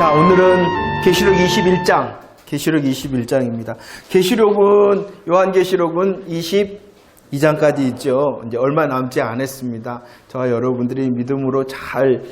자, 오늘은 계시록 21장입니다. 요한계시록은 22장까지 있죠. 이제 얼마 남지 않았습니다. 저와 여러분들이 믿음으로 잘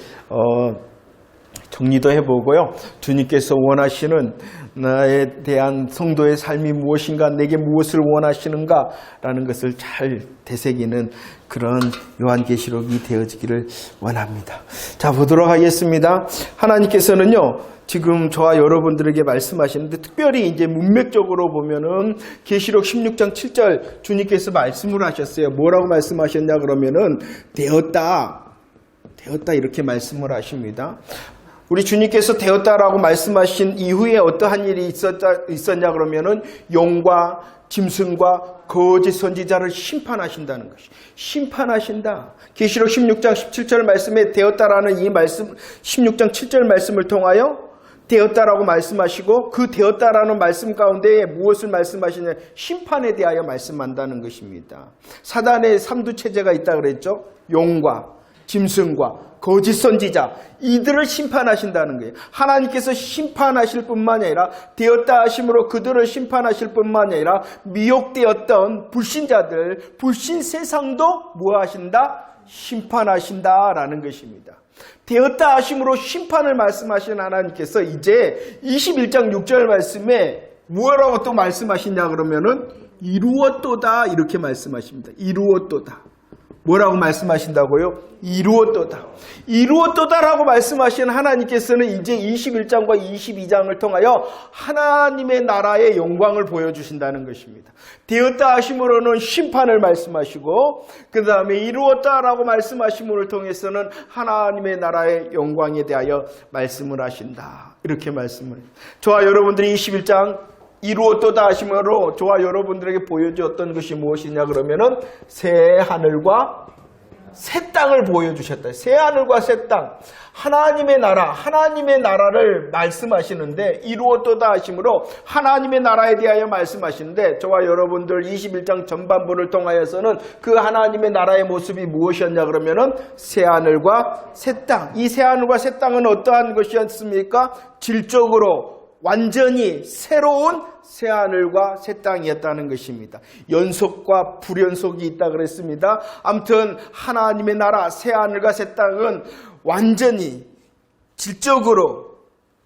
정리도 해보고요. 주님께서 원하시는 나에 대한 성도의 삶이 무엇인가, 내게 무엇을 원하시는가 라는 것을 잘 되새기는 그런 요한계시록이 되어지기를 원합니다. 자, 보도록 하겠습니다. 하나님께서는요, 지금 저와 여러분들에게 말씀하시는데, 특별히 이제 문맥적으로 보면은 계시록 16장 7절 주님께서 말씀을 하셨어요. 뭐라고 말씀하셨냐 그러면은 되었다 이렇게 말씀을 하십니다. 우리 주님께서 되었다라고 말씀하신 이후에 어떠한 일이 있었냐 그러면은 용과 짐승과 거짓 선지자를 심판하신다는 것이. 심판하신다. 계시록 16장 17절 말씀에 되었다라는 이 말씀, 16장 7절 말씀을 통하여 되었다라고 말씀하시고, 그 되었다라는 말씀 가운데 무엇을 말씀하시냐, 심판에 대하여 말씀한다는 것입니다. 사단의 삼두체제가 있다 그랬죠. 용과 짐승과 거짓 선지자, 이들을 심판하신다는 거예요. 하나님께서 심판하실 뿐만이 아니라, 되었다 하심으로 그들을 심판하실 뿐만이 아니라 미혹되었던 불신자들, 불신 세상도 무엇하신다? 심판하신다라는 것입니다. 되었다 하심으로 심판을 말씀하신 하나님께서 이제 21장 6절 말씀에 뭐라고 또 말씀하시냐 그러면은 이루었도다 이렇게 말씀하십니다. 이루었도다. 뭐라고 말씀하신다고요? 이루었도다. 이루었도다라고 말씀하신 하나님께서는 이제 21장과 22장을 통하여 하나님의 나라의 영광을 보여주신다는 것입니다. 되었다 하심으로는 심판을 말씀하시고, 그 다음에 이루었다라고 말씀하심을 통해서는 하나님의 나라의 영광에 대하여 말씀을 하신다. 이렇게 말씀을 해요. 저와 여러분들이 21장 이루었도다 하심으로 저와 여러분들에게 보여주었던 것이 무엇이냐 그러면은 새 하늘과 새 땅을 보여주셨다. 새 하늘과 새 땅, 하나님의 나라를 말씀하시는데, 이루었도다 하심으로 하나님의 나라에 대하여 말씀하시는데, 저와 여러분들 21장 전반부를 통하여서는 그 하나님의 나라의 모습이 무엇이었냐 그러면은 새 하늘과 새 땅. 이 새 하늘과 새 땅은 어떠한 것이었습니까? 질적으로 완전히 새로운 새하늘과 새 땅이었다는 것입니다. 연속과 불연속이 있다 그랬습니다. 아무튼 하나님의 나라 새하늘과 새 땅은 완전히 질적으로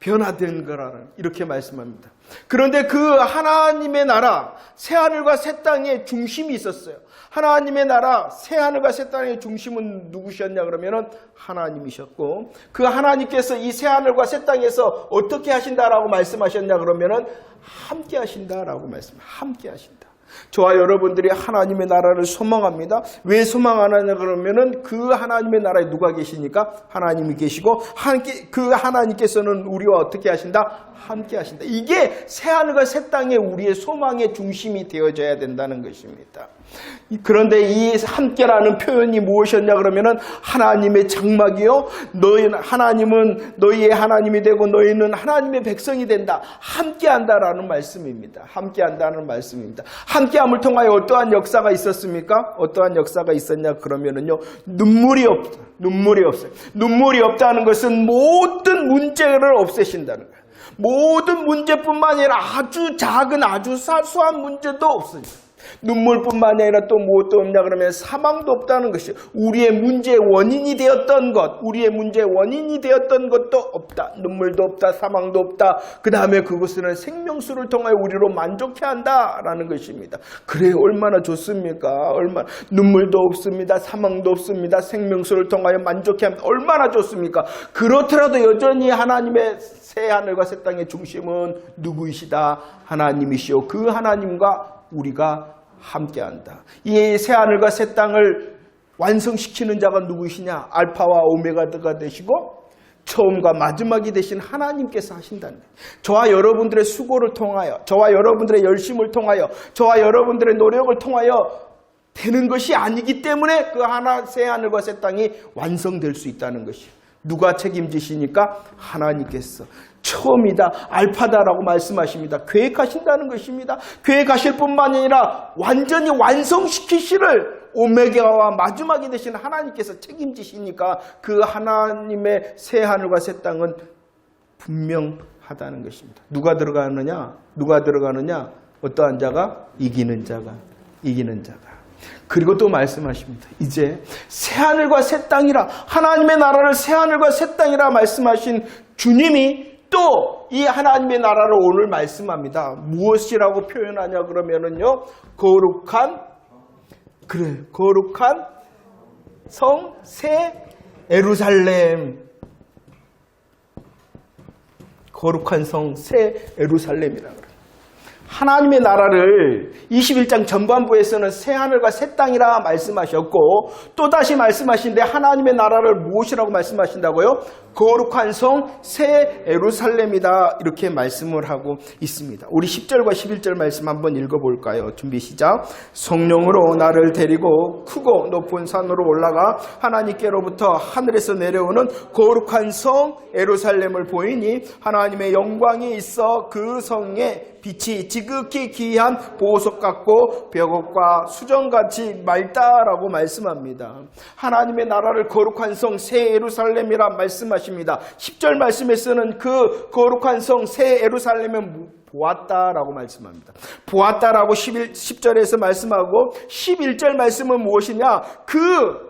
변화된 거라는, 이렇게 말씀합니다. 그런데 그 하나님의 나라 새하늘과 새 땅의 중심이 있었어요. 하나님의 나라 새하늘과 새 땅의 중심은 누구셨냐 그러면은 하나님이셨고, 그 하나님께서 이 새하늘과 새 땅에서 어떻게 하신다라고 말씀하셨냐 그러면은 함께 하신다라고 함께 하신다. 저와 여러분들이 하나님의 나라를 소망합니다. 왜 소망하느냐 그러면은 그 하나님의 나라에 누가 계시니까? 하나님이 계시고, 그 하나님께서는 우리와 어떻게 하신다? 함께 하신다. 이게 새하늘과 새 땅에 우리의 소망의 중심이 되어져야 된다는 것입니다. 그런데 이 함께라는 표현이 무엇이었냐 그러면은 하나님의 장막이요, 하나님은 너희의 하나님이 되고 너희는 하나님의 백성이 된다. 함께한다라는 말씀입니다. 함께한다는 말씀입니다. 함께함을 통하여 어떠한 역사가 있었습니까? 어떠한 역사가 있었냐 그러면은요, 눈물이 없어요. 눈물이 없다는 것은 모든 문제를 없애신다는 거예요. 모든 문제뿐만 아니라 아주 작은, 아주 사소한 문제도 없어요. 눈물뿐만 아니라 또 무엇도 없냐 그러면 사망도 없다는 것이요. 우리의 문제의 원인이 되었던 것도 없다. 눈물도 없다. 사망도 없다. 그 다음에 그것은 생명수를 통하여 우리로 만족해 한다라는 것입니다. 그래, 얼마나 좋습니까? 눈물도 없습니다. 사망도 없습니다. 생명수를 통하여 만족해 합니다. 얼마나 좋습니까? 그렇더라도 여전히 하나님의 새 하늘과 새 땅의 중심은 누구이시다? 하나님이시오. 그 하나님과 우리가 함께한다. 이 새하늘과 새 땅을 완성시키는 자가 누구이시냐? 알파와 오메가가 되시고 처음과 마지막이 되신 하나님께서 하신다는 거예요. 저와 여러분들의 수고를 통하여, 저와 여러분들의 열심을 통하여, 저와 여러분들의 노력을 통하여 되는 것이 아니기 때문에 그 새하늘과 새 땅이 완성될 수 있다는 것이에요. 누가 책임지시니까? 하나님께서. 처음이다, 알파다라고 말씀하십니다. 계획하신다는 것입니다. 계획하실 뿐만 아니라 완전히 완성시키시를 오메가와 마지막이 되신 하나님께서 책임지시니까 그 하나님의 새 하늘과 새 땅은 분명하다는 것입니다. 누가 들어가느냐? 누가 들어가느냐? 어떠한 자가? 이기는 자가. 이기는 자가. 그리고 또 말씀하십니다. 이제 새하늘과 새 땅이라, 하나님의 나라를 새하늘과 새 땅이라 말씀하신 주님이 또 이 하나님의 나라를 오늘 말씀합니다. 무엇이라고 표현하냐 그러면은요, 거룩한 성 새 예루살렘. 거룩한 성 새 예루살렘이라 그래요. 하나님의 나라를 21장 전반부에서는 새하늘과 새 땅이라 말씀하셨고, 또다시 말씀하신데 하나님의 나라를 무엇이라고 말씀하신다고요? 거룩한 성 새 예루살렘이다, 이렇게 말씀을 하고 있습니다. 우리 10절과 11절 말씀 한번 읽어볼까요? 준비 시작. 성령으로 나를 데리고 크고 높은 산으로 올라가 하나님께로부터 하늘에서 내려오는 거룩한 성 예루살렘을 보이니 하나님의 영광이 있어 그 성에 빛이 지극히 귀한 보석 같고 벽옥과 수정같이 맑다라고 말씀합니다. 하나님의 나라를 거룩한 성 새 예루살렘이라 말씀하십니다. 10절 말씀에서는 그 거룩한 성 새 예루살렘은 보았다라고 말씀합니다. 보았다라고 10절에서 말씀하고, 11절 말씀은 무엇이냐? 그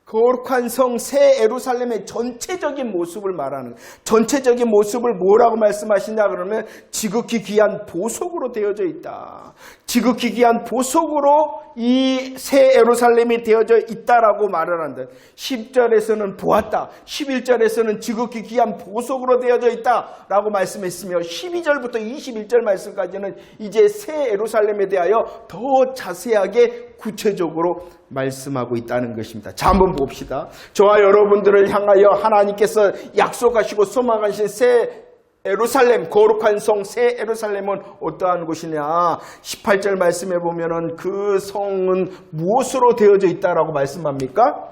거룩한 성 새 예루살렘의 전체적인 모습을 말하는, 전체적인 모습을 뭐라고 말씀하시냐 그러면 지극히 귀한 보석으로 되어져 있다. 지극히 귀한 보석으로 이 새 예루살렘이 되어져 있다라고 말을 한다. 10절에서는 보았다, 11절에서는 지극히 귀한 보석으로 되어져 있다라고 말씀했으며, 12절부터 21절 말씀까지는 이제 새 예루살렘에 대하여 더 자세하게 구체적으로 말씀하고 있다는 것입니다. 자, 한번 봅시다. 저와 여러분들을 향하여 하나님께서 약속하시고 소망하신 새 예루살렘, 거룩한 성 새 예루살렘은 어떠한 곳이냐? 18절 말씀해 보면은 그 성은 무엇으로 되어져 있다라고 말씀합니까?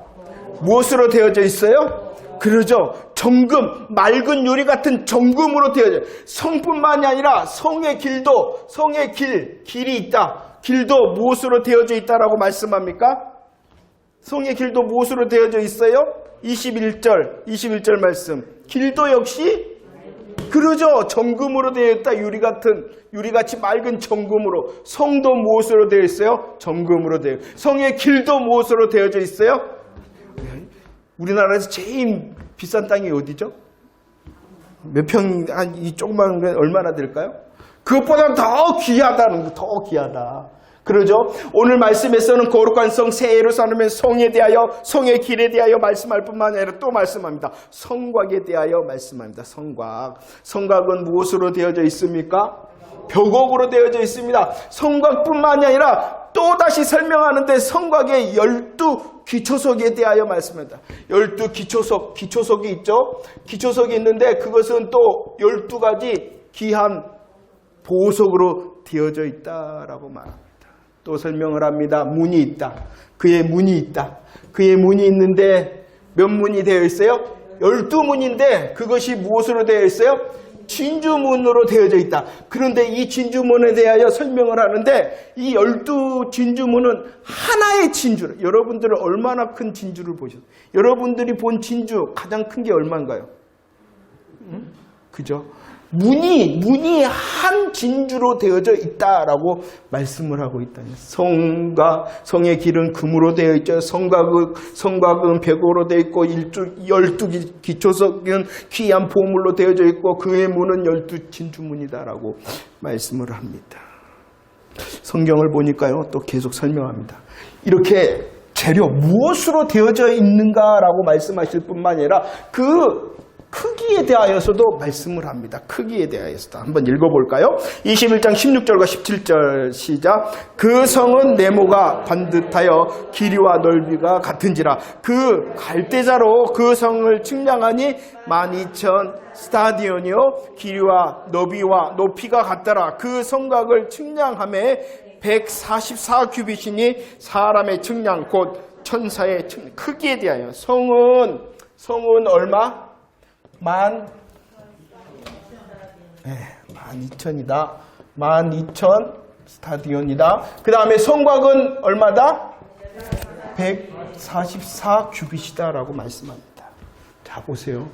무엇으로 되어져 있어요? 그러죠. 정금, 맑은 유리 같은 정금으로 되어져. 성뿐만이 아니라 성의 길도, 성의 길이 있다. 길도 무엇으로 되어져 있다라고 말씀합니까? 성의 길도 무엇으로 되어져 있어요? 21절 말씀. 길도 역시 그러죠. 정금으로 되어 있다. 유리같이 맑은 정금으로. 성도 무엇으로 되어 있어요? 정금으로 되어 있어요. 성의 길도 무엇으로 되어져 있어요? 우리나라에서 제일 비싼 땅이 어디죠? 몇 평, 이 조그만 게 얼마나 될까요? 그것보다 더 귀하다는 거, 더 귀하다. 그러죠? 오늘 말씀에서는 거룩한 성 새 예루살렘의 성에 대하여, 성의 길에 대하여 말씀할 뿐만 아니라 또 말씀합니다. 성곽에 대하여 말씀합니다. 성곽은 무엇으로 되어져 있습니까? 벽옥으로 되어져 있습니다. 성곽뿐만이 아니라 또다시 설명하는데 성곽의 12기초석에 대하여 말씀합니다. 12기초석이 있죠? 기초석이 있는데 그것은 또 12가지 귀한 보석으로 되어져 있다라고 말합니다. 또 설명을 합니다. 문이 있다. 그의 문이 있다. 그의 문이 있는데 몇 문이 되어 있어요? 12문인데 그것이 무엇으로 되어 있어요? 진주문으로 되어져 있다. 그런데 이 진주문에 대하여 설명을 하는데 이 12진주문은 하나의 진주. 여러분들은 얼마나 큰 진주를 보셨어요? 여러분들이 본 진주 가장 큰 게 얼마인가요? 그죠? 문이 한 진주로 되어져 있다라고 말씀을 하고 있다. 성의 길은 금으로 되어 있죠. 성곽은 벽으로 되어 있고 12기초석은 귀한 보물로 되어져 있고 그의 문은 12진주문이다라고 말씀을 합니다. 성경을 보니까요, 또 계속 설명합니다. 이렇게 재료 무엇으로 되어져 있는가라고 말씀하실 뿐만 아니라 그 크기에 대하여서도 말씀을 합니다. 크기에 대하여서도 한번 읽어볼까요? 21장 16절과 17절 시작. 그 성은 네모가 반듯하여 길이와 넓이가 같은지라 그 갈대자로 그 성을 측량하니 12,000 스타디온이요 길이와 너비와 높이가 같더라. 그 성곽을 측량함에 144규빗이니 사람의 측량 곧 천사의 측량. 크기에 대하여 성은 얼마? 12,000이다. 12,000 스타디온이다. 그 다음에 성곽은 얼마다? 144규빗이다 라고 말씀합니다. 자, 보세요.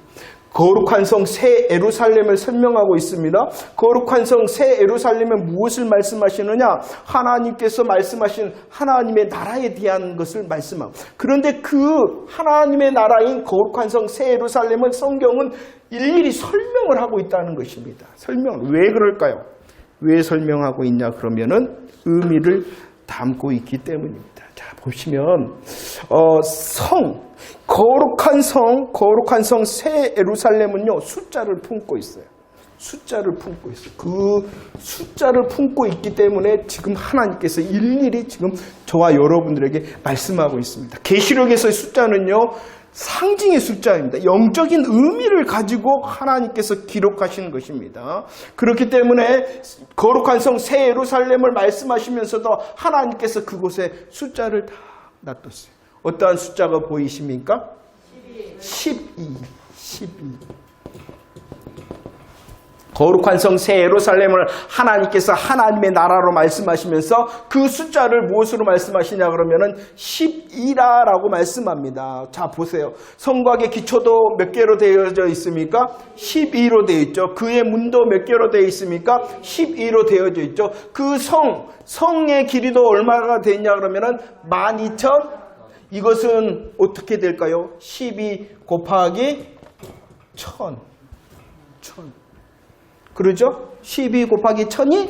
거룩한 성 새 예루살렘을 설명하고 있습니다. 거룩한 성 새 예루살렘은 무엇을 말씀하시느냐? 하나님께서 말씀하신 하나님의 나라에 대한 것을 말씀하고, 그런데 그 하나님의 나라인 거룩한 성 새 예루살렘은 성경은 일일이 설명을 하고 있다는 것입니다. 설명을. 왜 그럴까요? 왜 설명하고 있냐 그러면은 의미를 담고 있기 때문입니다. 자, 보시면 거룩한 성 새 예루살렘은요, 숫자를 품고 있어요. 숫자를 품고 있어요. 그 숫자를 품고 있기 때문에 지금 하나님께서 일일이 지금 저와 여러분들에게 말씀하고 있습니다. 계시록에서의 숫자는요, 상징의 숫자입니다. 영적인 의미를 가지고 하나님께서 기록하신 것입니다. 그렇기 때문에 거룩한 성 새 예루살렘을 말씀하시면서도 하나님께서 그곳에 숫자를 다 놔뒀어요. 어떠한 숫자가 보이십니까? 12. 거룩한 성 새 예루살렘을 하나님께서 하나님의 나라로 말씀하시면서 그 숫자를 무엇으로 말씀하시냐 그러면은 12라라고 말씀합니다. 자, 보세요. 성곽의 기초도 몇 개로 되어져 있습니까? 12로 되어 있죠. 그의 문도 몇 개로 되어 있습니까? 12로 되어져 있죠. 그 성의 길이도 얼마가 되냐 그러면은 12,000. 이것은 어떻게 될까요? 12 곱하기 1000. 그러죠? 12 곱하기 1000이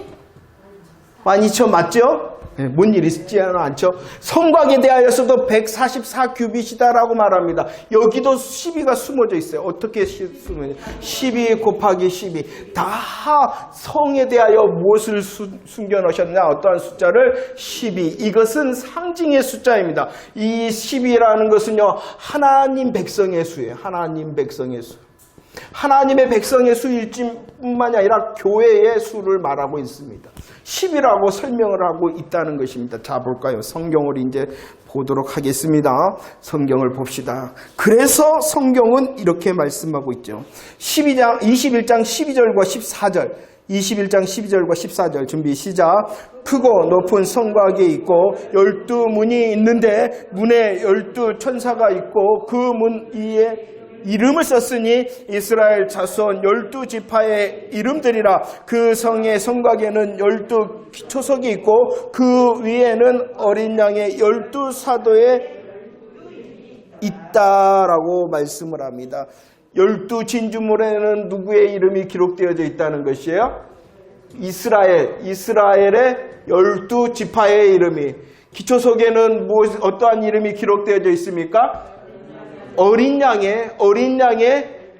12,000 맞죠? 네, 뭔 일이 있지 않죠? 성곽에 대하여서도 144규빗이다라고 말합니다. 여기도 12가 숨어져 있어요. 어떻게 숨어져? 12 곱하기 12. 다 성에 대하여 무엇을 숨겨놓으셨냐? 어떠한 숫자를? 12. 이것은 상징의 숫자입니다. 이 12라는 것은요, 하나님 백성의 수예요. 하나님 백성의 수. 하나님의 백성의 수일 뿐만이 아니라 교회의 수를 말하고 있습니다. 10이라고 설명을 하고 있다는 것입니다. 자, 볼까요? 성경을 이제 보도록 하겠습니다. 성경을 봅시다. 그래서 성경은 이렇게 말씀하고 있죠. 21장 12절과 14절. 21장 12절과 14절 준비 시작. 크고 높은 성곽이 있고 12문이 있는데 문에 12천사가 있고 그 문 위에 이름을 썼으니 이스라엘 자손 12지파의 이름들이라. 그 성의 성곽에는 12기초석이 있고 그 위에는 어린 양의 12사도에 있다라고 말씀을 합니다. 12진주물에는 누구의 이름이 기록되어져 있다는 것이에요? 이스라엘의 12지파의 이름이. 기초석에는 어떠한 이름이 기록되어져 있습니까? 어린 양의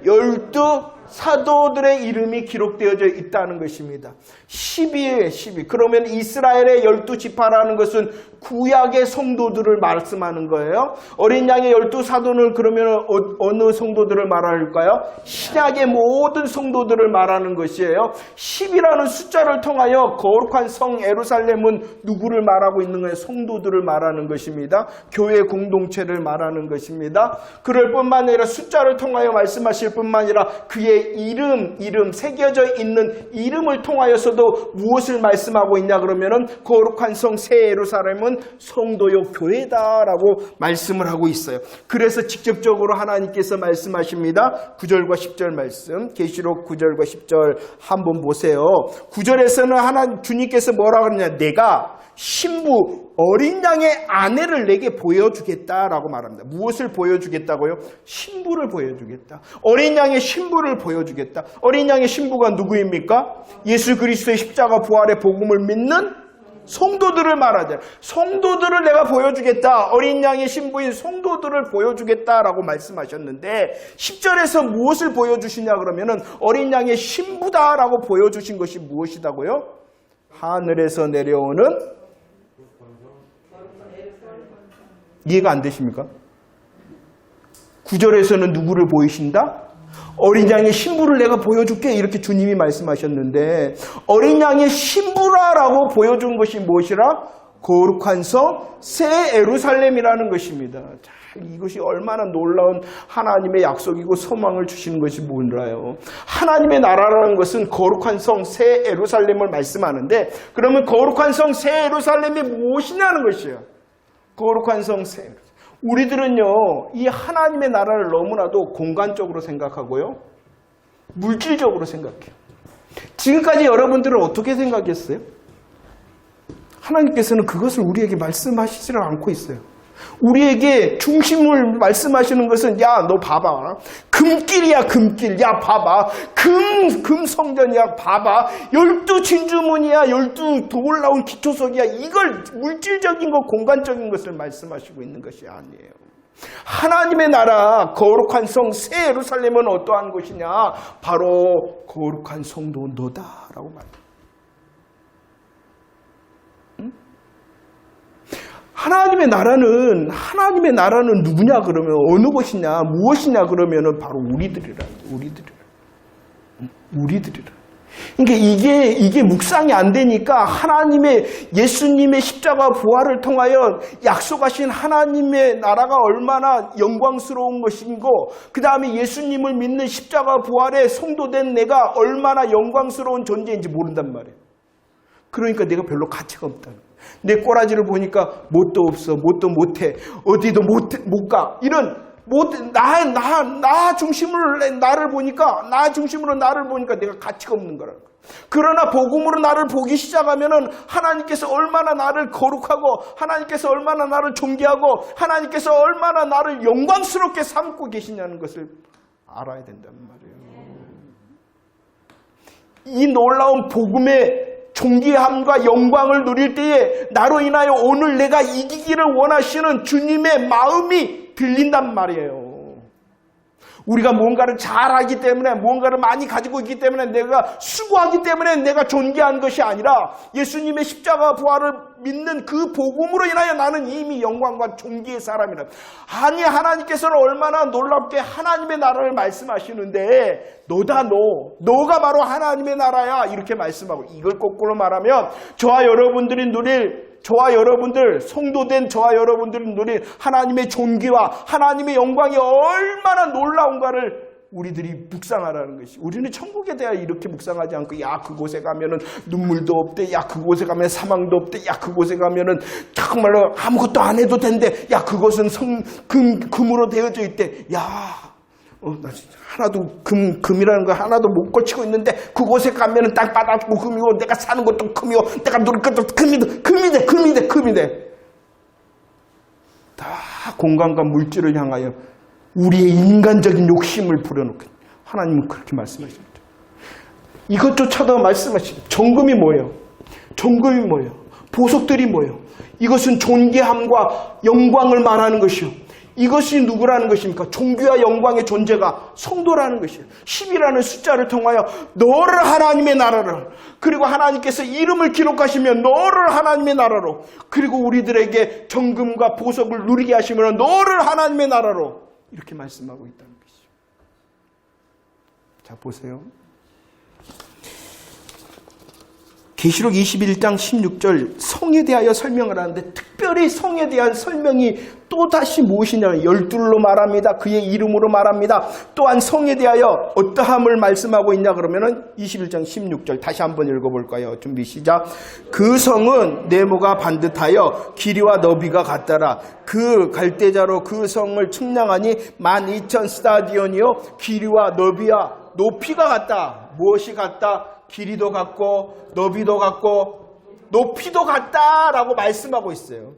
12사도들의 이름이 기록되어져 있다는 것입니다. 12에 12. 그러면 이스라엘의 12지파라는 것은 구약의 성도들을 말씀하는 거예요. 어린 양의 12사도는 그러면 어느 성도들을 말할까요? 신약의 모든 성도들을 말하는 것이에요. 10이라는 숫자를 통하여 거룩한 성 예루살렘은 누구를 말하고 있는 거예요? 성도들을 말하는 것입니다. 교회 공동체를 말하는 것입니다. 그럴 뿐만 아니라 숫자를 통하여 말씀하실 뿐만 아니라 그의 이름 새겨져 있는 이름을 통하여서도 무엇을 말씀하고 있냐 그러면은 거룩한 성 새 예루살렘은 성도요 교회다라고 말씀을 하고 있어요. 그래서 직접적으로 하나님께서 말씀하십니다. 9절과 10절 말씀, 계시록 9절과 10절 한번 보세요. 9절에서는 주님께서 뭐라 그러냐? 내가 신부 어린 양의 아내를 내게 보여주겠다라고 말합니다. 무엇을 보여주겠다고요? 신부를 보여주겠다. 어린 양의 신부를 보여주겠다. 어린 양의 신부가 누구입니까? 예수 그리스도의 십자가 부활의 복음을 믿는 성도들을 말하잖아요. 성도들을 내가 보여주겠다. 어린 양의 신부인 성도들을 보여주겠다라고 말씀하셨는데 10절에서 무엇을 보여주시냐 그러면은 어린 양의 신부다라고 보여주신 것이 무엇이다고요? 하늘에서 내려오는 이해가 안 되십니까? 9절에서는 누구를 보이신다? 어린 양의 신부를 내가 보여줄게 이렇게 주님이 말씀하셨는데 어린 양의 신부라라고 보여준 것이 무엇이라? 거룩한 성 새 예루살렘이라는 것입니다. 자, 이것이 얼마나 놀라운 하나님의 약속이고 소망을 주시는 것이 뭔가요? 하나님의 나라라는 것은 거룩한 성 새 예루살렘을 말씀하는데 그러면 거룩한 성 새 예루살렘이 무엇이냐는 것이에요. 거룩한 성 새 예루살렘. 우리들은요, 이 하나님의 나라를 너무나도 공간적으로 생각하고요. 물질적으로 생각해요. 지금까지 여러분들은 어떻게 생각했어요? 하나님께서는 그것을 우리에게 말씀하시지를 않고 있어요. 우리에게 중심을 말씀하시는 것은 야, 너 봐봐. 금길이야, 금길. 야, 봐봐. 금성전이야, 봐봐. 12진주문이야, 12 놀라운 기초석이야. 이걸 물질적인 것, 공간적인 것을 말씀하시고 있는 것이 아니에요. 하나님의 나라, 거룩한 성, 새 예루살렘은 어떠한 곳이냐? 바로 거룩한 성도 너다라고 말합니다. 하나님의 나라는 누구냐 그러면 어느 곳이냐 무엇이냐 그러면은 바로 우리들이라. 그러니까 이게 묵상이 안 되니까 하나님의 예수님의 십자가 부활을 통하여 약속하신 하나님의 나라가 얼마나 영광스러운 것인고 그 다음에 예수님을 믿는 십자가 부활의 성도된 내가 얼마나 영광스러운 존재인지 모른단 말이에요. 그러니까 내가 별로 가치가 없다는 거예요. 내 꼬라지를 보니까 뭣도 없어, 뭣도 못해, 어디도 못 가. 이런 나 중심으로 나를 보니까 내가 가치가 없는 거라고. 그러나 복음으로 나를 보기 시작하면은 하나님께서 얼마나 나를 거룩하고 하나님께서 얼마나 나를 존귀하고 하나님께서 얼마나 나를 영광스럽게 삼고 계시냐는 것을 알아야 된단 말이에요. 이 놀라운 복음의 존귀함과 영광을 누릴 때에 나로 인하여 오늘 내가 이기기를 원하시는 주님의 마음이 들린단 말이에요. 우리가 뭔가를 잘하기 때문에 뭔가를 많이 가지고 있기 때문에 내가 수고하기 때문에 내가 존귀한 것이 아니라 예수님의 십자가 부활을 믿는 그 복음으로 인하여 나는 이미 영광과 존귀의 사람이라. 아니 하나님께서는 얼마나 놀랍게 하나님의 나라를 말씀하시는데 너가 바로 하나님의 나라야 이렇게 말씀하고 이걸 거꾸로 말하면 저와 여러분들 성도된 저와 여러분들이 누릴 하나님의 존귀와 하나님의 영광이 얼마나 놀라운가를 우리들이 묵상하라는 것이. 우리는 천국에 대하여 이렇게 묵상하지 않고 야 그곳에 가면은 눈물도 없대, 야 그곳에 가면 사망도 없대, 야 그곳에 가면은 정말로 아무것도 안 해도 된대, 야 그곳은 금으로 되어져 있대. 야 나 진짜 하나도 금이라는 거 하나도 못 걸치고 있는데 그곳에 가면은 땅바닥도 금이고 내가 사는 것도 금이고 내가 누릴 것도 금이 돼. 다 공간과 물질을 향하여 우리의 인간적인 욕심을 부려놓고 하나님은 그렇게 말씀하십니다. 이것조차도 말씀하십니다. 정금이 뭐예요? 보석들이 뭐예요? 이것은 존귀함과 영광을 말하는 것이요. 이것이 누구라는 것입니까? 존귀와 영광의 존재가 성도라는 것이에요. 10이라는 숫자를 통하여 너를 하나님의 나라로, 그리고 하나님께서 이름을 기록하시면 너를 하나님의 나라로, 그리고 우리들에게 정금과 보석을 누리게 하시면 너를 하나님의 나라로 이렇게 말씀하고 있다는 것이죠. 자 보세요. 계시록 21장 16절 성에 대하여 설명을 하는데 특별히 성에 대한 설명이 또다시 무엇이냐 12로 말합니다. 그의 이름으로 말합니다. 또한 성에 대하여 어떠함을 말씀하고 있냐 그러면은 21장 16절 다시 한번 읽어볼까요? 준비 시작. 그 성은 네모가 반듯하여 길이와 너비가 같더라. 그 갈대자로 그 성을 측량하니 12,000 스타디온이요 길이와 너비와 높이가 같다. 무엇이 같다? 길이도 같고 너비도 같고 높이도 같다라고 말씀하고 있어요.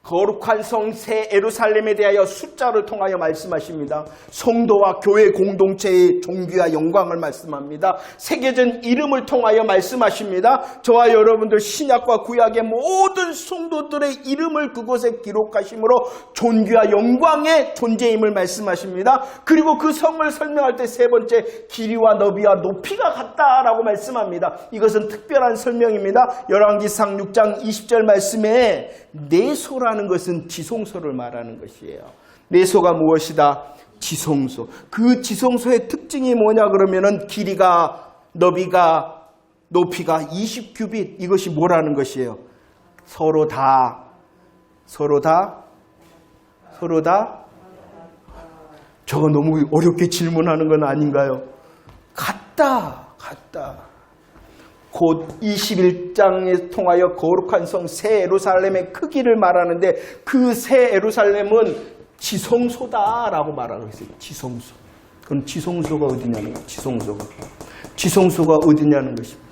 거룩한 성 새 예루살렘에 대하여 숫자를 통하여 말씀하십니다. 성도와 교회 공동체의 존귀와 영광을 말씀합니다. 새겨진 이름을 통하여 말씀하십니다. 저와 여러분들 신약과 구약의 모든 성도들의 이름을 그곳에 기록하심으로 존귀와 영광의 존재임을 말씀하십니다. 그리고 그 성을 설명할 때 세 번째 길이와 너비와 높이가 같다라고 말씀합니다. 이것은 특별한 설명입니다. 열왕기상 6장 20절 말씀에 내소라는 것은 지성소를 말하는 것이에요. 내소가 무엇이다? 지성소. 그 지성소의 특징이 뭐냐 그러면은 길이가 너비가 높이가 20규빗 이것이 뭐라는 것이에요? 서로 다 저거 너무 어렵게 질문하는 건 아닌가요? 같다. 곧 21장에 통하여 거룩한 성 새 예루살렘의 크기를 말하는데 그 새 예루살렘은 지성소다라고 말하고 있어요. 지성소. 그럼 지성소가 어디냐는 거예요. 지성소가 어디냐는 것입니다.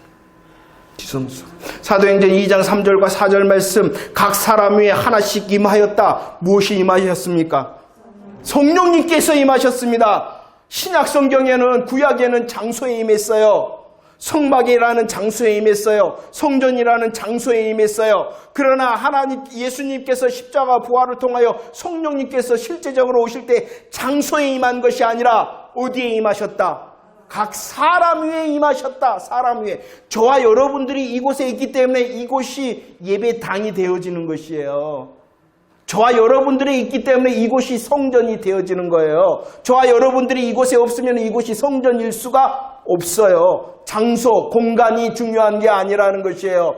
지성소. 사도행전 2장 3절과 4절 말씀, 각 사람 위에 하나씩 임하였다. 무엇이 임하셨습니까? 성령님께서 임하셨습니다. 신약 성경에는, 구약에는 장소에 임했어요. 성막이라는 장소에 임했어요. 성전이라는 장소에 임했어요. 그러나 예수님께서 십자가 부활을 통하여 성령님께서 실제적으로 오실 때 장소에 임한 것이 아니라 어디에 임하셨다? 각 사람 위에 임하셨다. 사람 위에. 저와 여러분들이 이곳에 있기 때문에 이곳이 예배당이 되어지는 것이에요. 저와 여러분들이 있기 때문에 이곳이 성전이 되어지는 거예요. 저와 여러분들이 이곳에 없으면 이곳이 성전일 수가 없어요. 장소, 공간이 중요한 게 아니라는 것이에요.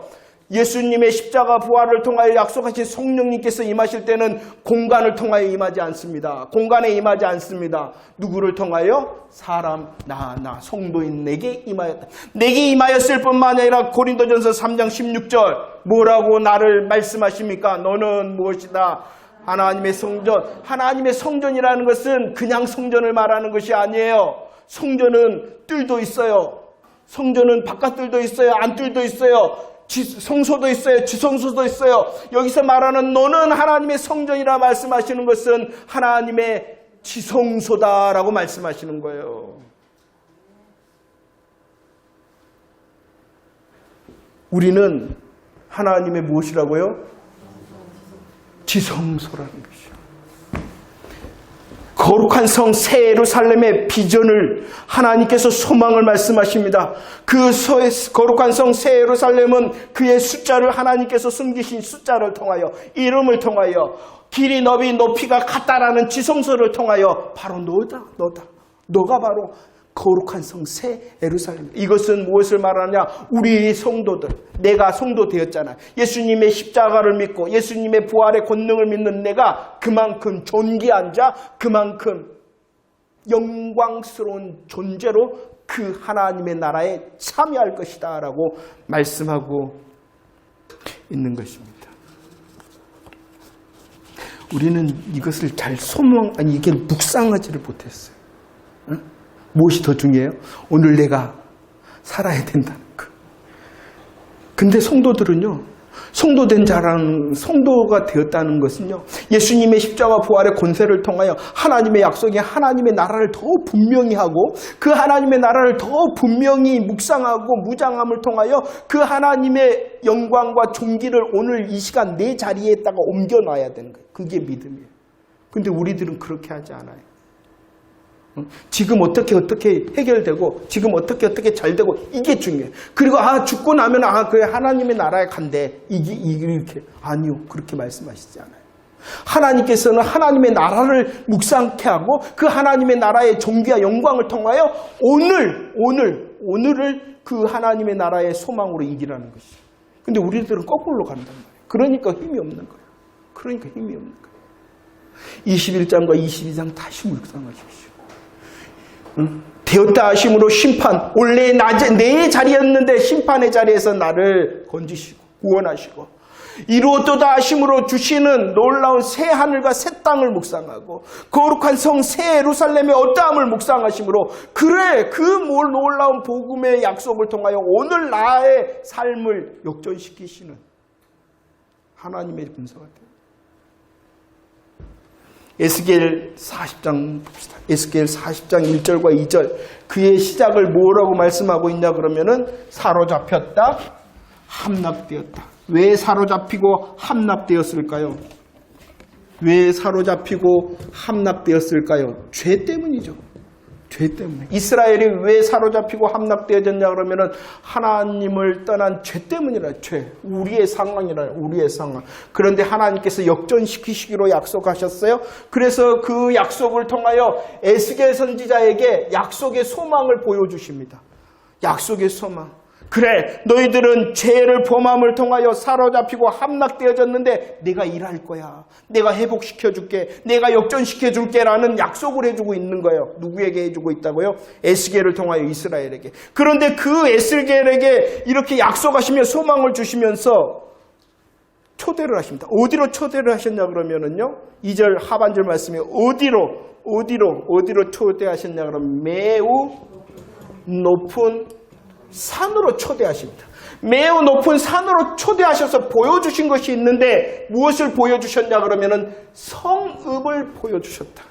예수님의 십자가 부활을 통하여 약속하신 성령님께서 임하실 때는 공간을 통하여 임하지 않습니다. 공간에 임하지 않습니다. 누구를 통하여? 사람, 나 성도인 내게 임하였다. 내게 임하였을 뿐만 아니라 고린도전서 3장 16절 뭐라고 나를 말씀하십니까? 너는 무엇이다? 하나님의 성전. 하나님의 성전이라는 것은 그냥 성전을 말하는 것이 아니에요. 성전은 뜰도 있어요. 성전은 바깥뜰도 있어요. 안뜰도 있어요. 성소도 있어요. 지성소도 있어요. 여기서 말하는 너는 하나님의 성전이라 말씀하시는 것은 하나님의 지성소다라고 말씀하시는 거예요. 우리는 하나님의 무엇이라고요? 지성소라는 것이요. 거룩한 성 새 예루살렘의 비전을 하나님께서 소망을 말씀하십니다. 그 거룩한 성 새 예루살렘은 그의 숫자를 하나님께서 숨기신 숫자를 통하여, 이름을 통하여, 길이 너비 높이가 같다라는 지성소를 통하여 바로 너가 바로 거룩한 성 새 예루살렘. 이것은 무엇을 말하냐? 우리 성도들, 내가 성도 되었잖아. 예수님의 십자가를 믿고 예수님의 부활의 권능을 믿는 내가 그만큼 존귀한 자, 그만큼 영광스러운 존재로 그 하나님의 나라에 참여할 것이다 라고 말씀하고 있는 것입니다. 우리는 이것을 잘 이게 묵상하지를 못했어요. 응? 무엇이 더 중요해요? 오늘 내가 살아야 된다는 거. 근데 성도들은요, 성도가 되었다는 것은요, 예수님의 십자가 부활의 권세를 통하여 하나님의 약속인 하나님의 나라를 더 분명히 하고, 그 하나님의 나라를 더 분명히 묵상하고 무장함을 통하여 그 하나님의 영광과 존귀를 오늘 이 시간 내 자리에다가 옮겨놔야 되는 거예요. 그게 믿음이에요. 근데 우리들은 그렇게 하지 않아요. 지금 어떻게 해결되고 지금 어떻게 잘 되고 이게 중요해요. 그리고 죽고 나면 그래 하나님의 나라에 간대. 이렇게 아니요. 그렇게 말씀하시지 않아요. 하나님께서는 하나님의 나라를 묵상케 하고 그 하나님의 나라의 존귀와 영광을 통하여 오늘을 그 하나님의 나라의 소망으로 이기라는 것이죠. 근데 우리들은 거꾸로 간단 말이에요. 그러니까 힘이 없는 거예요. 21장과 22장 다시 묵상하십시오. 되었다 하심으로 심판, 원래 내 자리였는데 심판의 자리에서 나를 건지시고 구원하시고, 이루었도다 하심으로 주시는 놀라운 새 하늘과 새 땅을 묵상하고 거룩한 성 새 예루살렘의 어떠함을 묵상하심으로, 그래 그 놀라운 복음의 약속을 통하여 오늘 나의 삶을 역전시키시는 하나님의 분서가 돼요. 에스겔 40장 봅시다. 에스겔 40장 1절과 2절. 그의 시작을 뭐라고 말씀하고 있냐 그러면은 사로잡혔다, 함락되었다. 왜 사로잡히고 함락되었을까요? 왜 사로잡히고 함락되었을까요? 죄 때문이죠. 죄 때문에. 이스라엘이 왜 사로잡히고 함락되어졌냐 그러면은 하나님을 떠난 죄 때문이라. 죄. 우리의 상황. 그런데 하나님께서 역전시키시기로 약속하셨어요. 그래서 그 약속을 통하여 에스겔 선지자에게 약속의 소망을 보여주십니다. 약속의 소망. 그래, 너희들은 죄를 범함을 통하여 사로잡히고 함락되어졌는데 내가 일할 거야. 내가 회복시켜줄게. 내가 역전시켜줄게 라는 약속을 해주고 있는 거예요. 누구에게 해주고 있다고요? 에스겔을 통하여 이스라엘에게. 그런데 그 에스겔에게 이렇게 약속하시며 소망을 주시면서 초대를 하십니다. 어디로 초대를 하셨냐 그러면은요, 2절 하반절 말씀에 어디로 초대하셨냐 그러면 매우 높은 산으로 초대하십니다. 매우 높은 산으로 초대하셔서 보여주신 것이 있는데 무엇을 보여주셨냐 그러면은 성읍을 보여주셨다.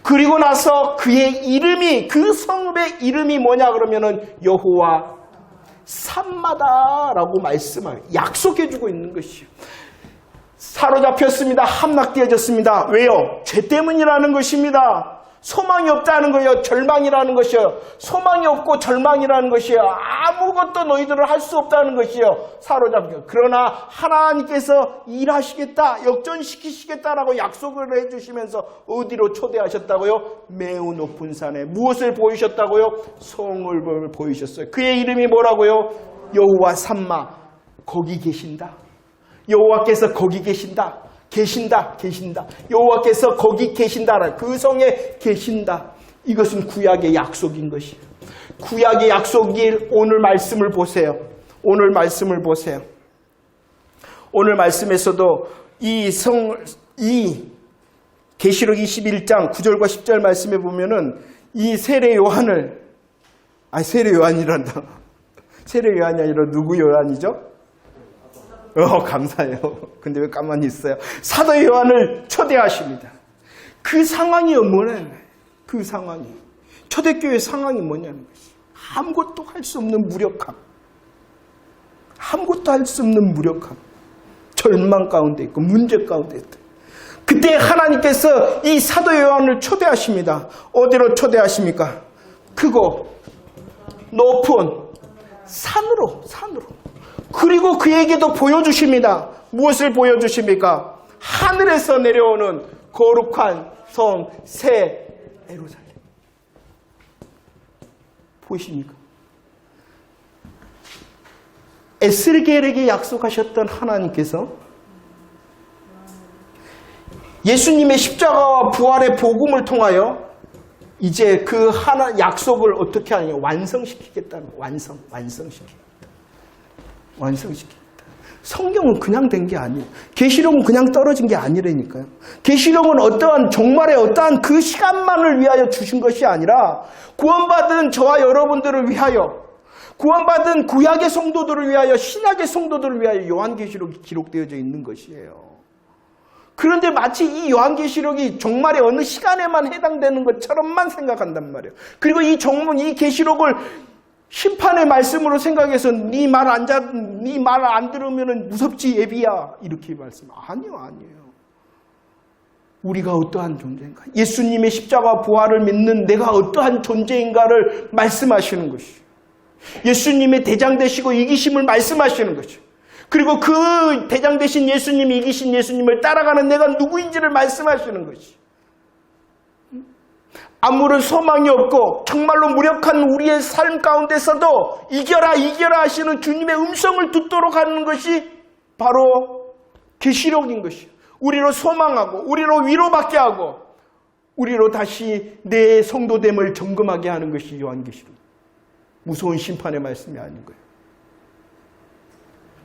그리고 나서 그의 이름이, 그 성읍의 이름이 뭐냐 그러면은 여호와 산마다라고 말씀을 약속해주고 있는 것이요. 사로잡혔습니다. 함락되어졌습니다. 왜요? 죄 때문이라는 것입니다. 소망이 없다는 거예요. 절망이라는 것이요. 소망이 없고 절망이라는 것이요. 아무것도 너희들은 할 수 없다는 것이요. 사로잡혀. 그러나 하나님께서 일하시겠다, 역전시키시겠다라고 약속을 해주시면서 어디로 초대하셨다고요? 매우 높은 산에. 무엇을 보이셨다고요? 성을 보이셨어요. 그의 이름이 뭐라고요? 여호와 산마. 거기 계신다. 여호와께서 거기 계신다. 계신다. 여호와께서 거기 계신다. 그 성에 계신다. 이것은 구약의 약속인 것이에요. 구약의 약속일 오늘 말씀을 보세요. 오늘 말씀을 보세요. 오늘 말씀에서도 이 계시록 21장 9절과 10절 말씀에 보면은 이 세례 요한을, 세례 요한이란다. 세례 요한이 아니라 누구 요한이죠? 감사해요. 근데 왜 가만히 있어요? 사도 요한을 초대하십니다. 그 상황이 뭐냐는 거예요. 그 상황이. 초대교회 상황이 뭐냐는 것이. 아무것도 할 수 없는 무력함. 아무것도 할 수 없는 무력함. 절망 가운데 있고 문제 가운데 있다. 그때 하나님께서 이 사도 요한을 초대하십니다. 어디로 초대하십니까? 크고 높은 산으로. 그리고 그에게도 보여주십니다. 무엇을 보여주십니까? 하늘에서 내려오는 거룩한 성 새 예루살렘. 보이십니까? 에스겔에게 약속하셨던 하나님께서 예수님의 십자가와 부활의 복음을 통하여 이제 그 하나 약속을 어떻게 하느냐? 완성시키겠다는 거예요. 완성시키겠다. 성경은 그냥 된 게 아니에요. 계시록은 그냥 떨어진 게 아니라니까요. 계시록은 어떠한 종말의 어떠한 그 시간만을 위하여 주신 것이 아니라 구원받은 저와 여러분들을 위하여, 구원받은 구약의 성도들을 위하여, 신약의 성도들을 위하여 요한계시록이 기록되어져 있는 것이에요. 그런데 마치 이 요한계시록이 종말의 어느 시간에만 해당되는 것처럼만 생각한단 말이에요. 그리고 이 계시록을 심판의 말씀으로 생각해서 네 말 안 들으면 무섭지 예비야 이렇게 말씀. 아니에요. 우리가 어떠한 존재인가, 예수님의 십자가 부활을 믿는 내가 어떠한 존재인가를 말씀하시는 것이, 예수님의 대장 되시고 이기심을 말씀하시는 것이, 그리고 그 대장 되신 예수님, 이기신 예수님을 따라가는 내가 누구인지를 말씀하시는 것이, 아무런 소망이 없고 정말로 무력한 우리의 삶 가운데서도 이겨라 하시는 주님의 음성을 듣도록 하는 것이 바로 계시록인 것이에요. 우리로 소망하고 우리로 위로받게 하고 우리로 다시 내 성도됨을 점검하게 하는 것이 요한계시록. 무서운 심판의 말씀이 아닌 거예요.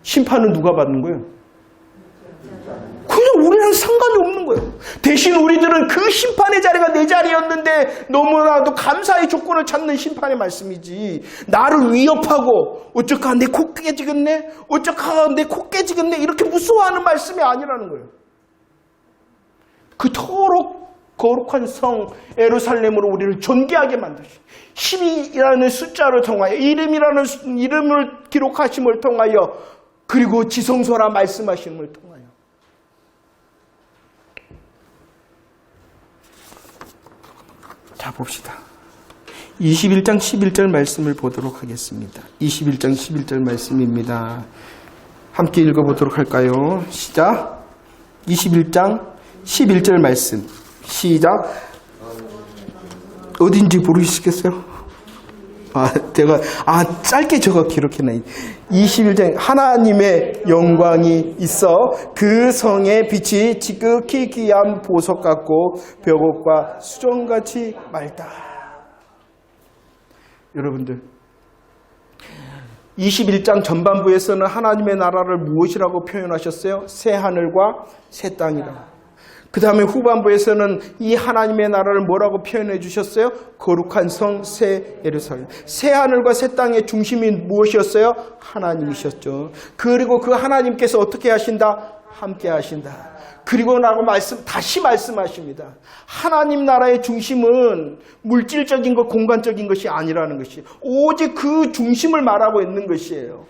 심판은 누가 받는 거예요? 그냥 우리는 상관이 없는 거예요. 대신 우리들은 그 심판의 자리가 내 자리였는데 너무나도 감사의 조건을 찾는 심판의 말씀이지, 나를 위협하고 어쩌까 내 코 깨지겠네, 어쩌까 내 코 깨지겠네 이렇게 무서워하는 말씀이 아니라는 거예요. 그토록 거룩한 성 예루살렘으로 우리를 존귀하게 만드신 12이라는 숫자를 통하여, 이름을 기록하심을 통하여, 그리고 지성소라 말씀하심을 통하여. 자, 봅시다. 21장 11절 말씀을 보도록 하겠습니다. 21장 11절 말씀입니다. 함께 읽어보도록 할까요? 시작. 21장 11절 말씀. 시작. 어딘지 모르시겠어요? 짧게 저거 기록해놔. 21장, 하나님의 영광이 있어 그 성의 빛이 지극히 귀한 보석 같고 벽옥과 수정같이 맑다. 여러분들, 21장 전반부에서는 하나님의 나라를 무엇이라고 표현하셨어요? 새 하늘과 새 땅이라고. 그 다음에 후반부에서는 이 하나님의 나라를 뭐라고 표현해 주셨어요? 거룩한 성, 새 예루살렘. 새 하늘과 새 땅의 중심이 무엇이었어요? 하나님이셨죠. 그리고 그 하나님께서 어떻게 하신다? 함께 하신다. 그리고 나고 다시 말씀하십니다. 하나님 나라의 중심은 물질적인 것, 공간적인 것이 아니라는 것이 오직 그 중심을 말하고 있는 것이에요.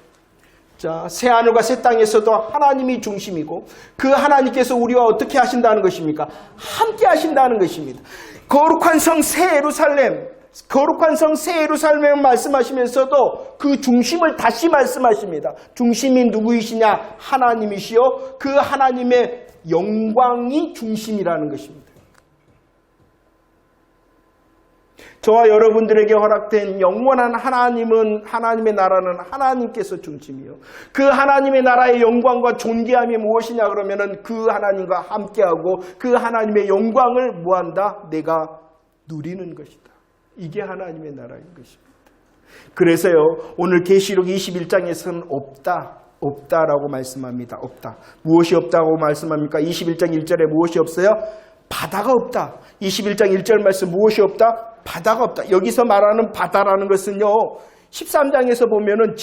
자, 새 하늘과 새 땅에서도 하나님이 중심이고 그 하나님께서 우리와 어떻게 하신다는 것입니까? 함께 하신다는 것입니다. 거룩한 성 새 예루살렘, 거룩한 성 새 예루살렘을 말씀하시면서도 그 중심을 다시 말씀하십니다. 중심이 누구이시냐? 하나님이시요. 그 하나님의 영광이 중심이라는 것입니다. 저와 여러분들에게 허락된 영원한 하나님의 나라는 하나님께서 중심이요. 그 하나님의 나라의 영광과 존귀함이 무엇이냐 그러면은 그 하나님과 함께하고 그 하나님의 영광을 뭐한다? 내가 누리는 것이다. 이게 하나님의 나라인 것입니다. 그래서요, 오늘 계시록 21장에서는 없다라고 말씀합니다. 없다. 무엇이 없다고 말씀합니까? 21장 1절에 무엇이 없어요? 바다가 없다. 21장 1절 말씀 무엇이 없다? 바다가 없다. 여기서 말하는 바다라는 것은요, 13장에서 보면은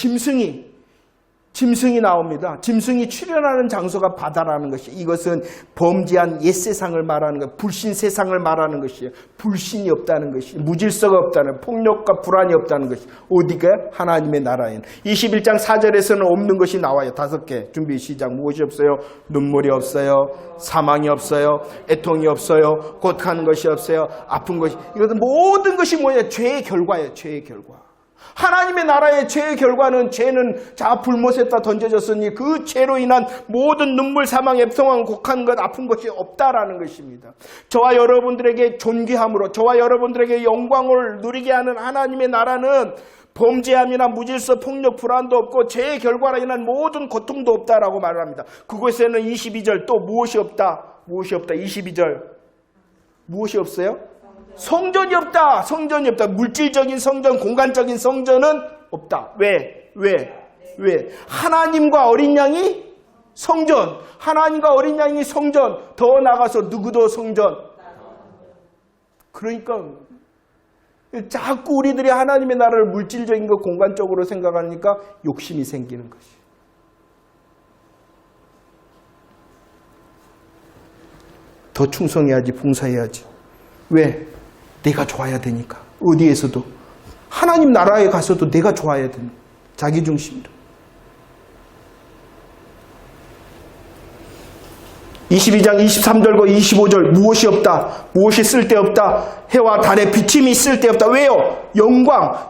짐승이 나옵니다. 짐승이 출현하는 장소가 바다라는 것이, 이것은 범죄한 옛세상을 말하는 것, 불신 세상을 말하는 것이에요. 불신이 없다는 것이, 무질서가 없다는, 폭력과 불안이 없다는 것이 어디가? 하나님의 나라에는. 21장 4절에서는 없는 것이 나와요. 5개. 준비 시작. 무엇이 없어요? 눈물이 없어요. 사망이 없어요. 애통이 없어요. 곧가는 것이 없어요. 아픈 것이. 이것은 모든 것이 뭐냐? 죄의 결과예요. 죄의 결과. 하나님의 나라의 죄의 결과는, 죄는 자 불못에다 던져졌으니 그 죄로 인한 모든 눈물, 사망, 애통한, 곡한 것, 아픈 것이 없다라는 것입니다. 저와 여러분들에게 존귀함으로, 저와 여러분들에게 영광을 누리게 하는 하나님의 나라는 범죄함이나 무질서, 폭력, 불안도 없고 죄의 결과로 인한 모든 고통도 없다라고 말합니다. 그곳에는 22절 또 무엇이 없다? 무엇이 없다? 22절 무엇이 없어요? 성전이 없다. 성전이 없다. 물질적인 성전, 공간적인 성전은 없다. 왜? 하나님과 어린 양이 성전. 하나님과 어린 양이 성전. 더 나가서 누구도 성전. 그러니까 자꾸 우리들이 하나님의 나라를 물질적인 것, 공간적으로 생각하니까 욕심이 생기는 것이. 더 충성해야지, 봉사해야지. 왜? 내가 좋아야 되니까. 어디에서도. 하나님 나라에 가서도 내가 좋아야 되는. 자기중심으로. 22장 23절과 25절 무엇이 없다. 무엇이 쓸데없다. 해와 달의 비침이 쓸데없다. 왜요?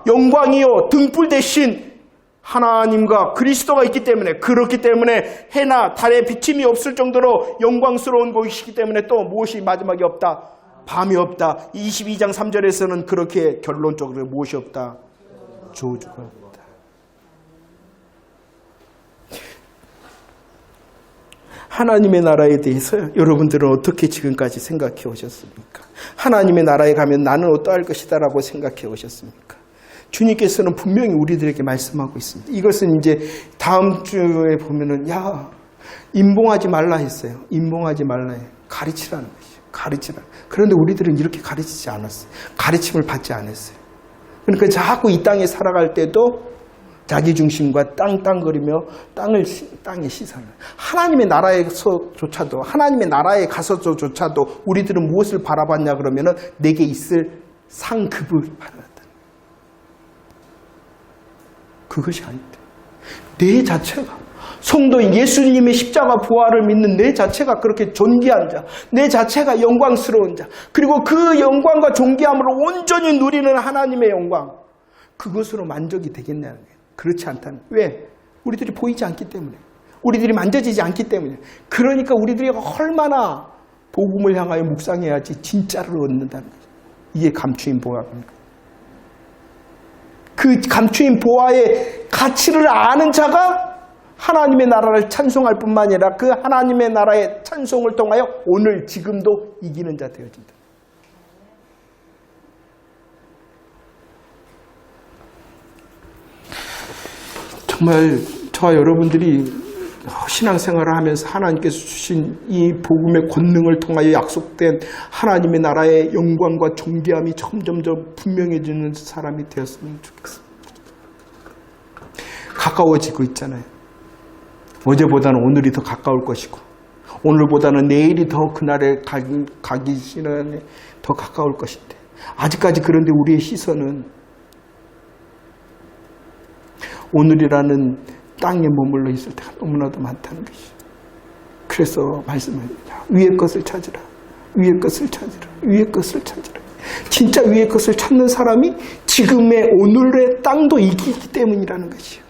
영광이요. 등불 대신 하나님과 그리스도가 있기 때문에, 그렇기 때문에 해나 달의 비침이 없을 정도로 영광스러운 곳이기 때문에 또 무엇이 마지막에 없다. 밤이 없다. 22장 3절에서는 그렇게 결론적으로 무엇이 없다? 저주가 없다. 하나님의 나라에 대해서 여러분들은 어떻게 지금까지 생각해 오셨습니까? 하나님의 나라에 가면 나는 어떠할 것이다 라고 생각해 오셨습니까? 주님께서는 분명히 우리들에게 말씀하고 있습니다. 이것은 이제 다음 주에 보면은, 임봉하지 말라 했어요. 임봉하지 말라 해. 가르치라는 거예요. 가르치라. 그런데 우리들은 이렇게 가르치지 않았어요. 가르침을 받지 않았어요. 그러니까 자꾸 이 땅에 살아갈 때도 자기 중심과 땅땅거리며 땅에 시선을. 하나님의 나라에서조차도, 하나님의 나라에 가서조차도 우리들은 무엇을 바라봤냐 그러면은 내게 있을 상급을 바라봤다. 그것이 아니다. 내 자체가, 성도인 예수님의 십자가 부활을 믿는 내 자체가 그렇게 존귀한 자, 내 자체가 영광스러운 자, 그리고 그 영광과 존귀함으로 온전히 누리는 하나님의 영광, 그것으로 만족이 되겠냐는 거예요. 그렇지 않다는. 왜? 우리들이 보이지 않기 때문에, 우리들이 만져지지 않기 때문에. 그러니까 우리들이 얼마나 복음을 향하여 묵상해야지 진짜를 얻는다는 거죠. 이게 감추인 보화입니다. 그 감추인 보화의 가치를 아는 자가 하나님의 나라를 찬송할 뿐만 아니라 그 하나님의 나라의 찬송을 통하여 오늘 지금도 이기는 자 되어진다. 정말 저와 여러분들이 신앙생활을 하면서 하나님께서 주신 이 복음의 권능을 통하여 약속된 하나님의 나라의 영광과 존귀함이 점점점 분명해지는 사람이 되었으면 좋겠습니다. 가까워지고 있잖아요. 어제보다는 오늘이 더 가까울 것이고 오늘보다는 내일이 더 그날에 가기 시간에 더 가까울 것인데 아직까지 그런데 우리의 시선은 오늘이라는 땅에 머물러 있을 때가 너무나도 많다는 것이죠. 그래서 말씀합니다. 위의 것을 찾으라. 위의 것을 찾으라. 위의 것을 찾으라. 진짜 위의 것을 찾는 사람이 지금의 오늘의 땅도 이기기 때문이라는 것이요.